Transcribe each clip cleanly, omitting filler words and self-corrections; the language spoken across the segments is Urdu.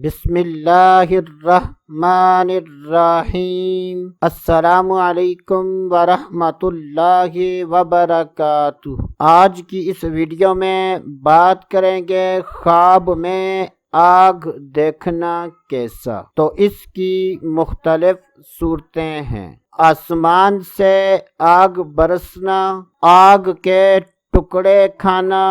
بسم اللہ الرحمن الرحیم۔ السلام علیکم ورحمۃ اللہ وبرکاتہ۔ آج کی اس ویڈیو میں بات کریں گے خواب میں آگ دیکھنا کیسا۔ تو اس کی مختلف صورتیں ہیں: آسمان سے آگ برسنا، آگ کے ٹکڑے کھانا،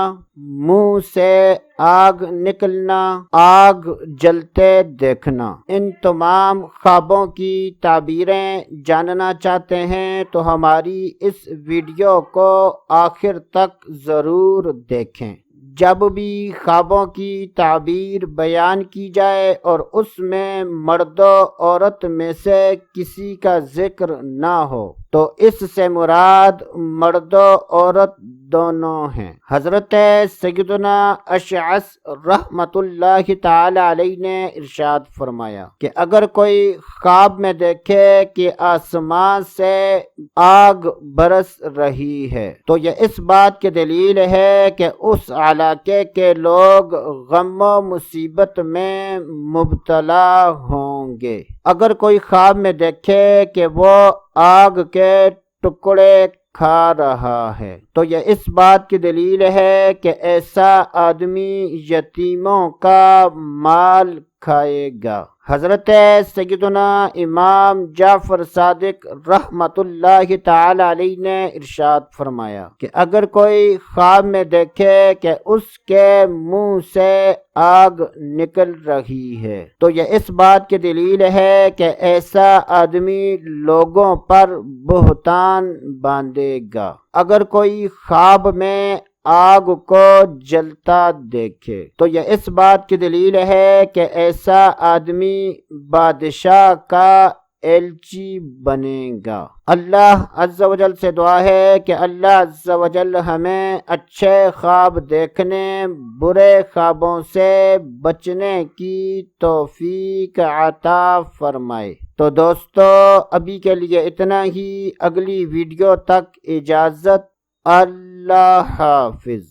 منہ سے آگ نکلنا، آگ جلتے دیکھنا۔ ان تمام خوابوں کی تعبیریں جاننا چاہتے ہیں تو ہماری اس ویڈیو کو آخر تک ضرور دیکھیں۔ جب بھی خوابوں کی تعبیر بیان کی جائے اور اس میں مرد و عورت میں سے کسی کا ذکر نہ ہو تو اس سے مراد مرد و عورت دونوں ہیں۔ حضرت سیدنا اشعث رحمۃ اللہ تعالی علیہ نے ارشاد فرمایا کہ اگر کوئی خواب میں دیکھے کہ آسمان سے آگ برس رہی ہے تو یہ اس بات کی دلیل ہے کہ اس علاقے کے لوگ غم و مصیبت میں مبتلا ہوں گے۔ اگر کوئی خواب میں دیکھے کہ وہ آگ کے ٹکڑے کھا رہا ہے تو یہ اس بات کی دلیل ہے کہ ایسا آدمی یتیموں کا مال کھائے گا۔ حضرت سیدنا امام جعفر صادق رحمۃ اللہ تعالی علیہ نے ارشاد فرمایا کہ اگر کوئی خواب میں دیکھے کہ اس کے منہ سے آگ نکل رہی ہے تو یہ اس بات کی دلیل ہے کہ ایسا آدمی لوگوں پر بہتان باندھے گا۔ اگر کوئی خواب میں آگ کو جلتا دیکھے تو یہ اس بات کی دلیل ہے کہ ایسا آدمی بادشاہ کا ایلچی بنے گا۔ اللہ عز و جل سے دعا ہے کہ اللہ عز و جل ہمیں اچھے خواب دیکھنے، برے خوابوں سے بچنے کی توفیق عطا فرمائے۔ تو دوستو ابھی کے لیے اتنا ہی، اگلی ویڈیو تک اجازت، اللہ حافظ۔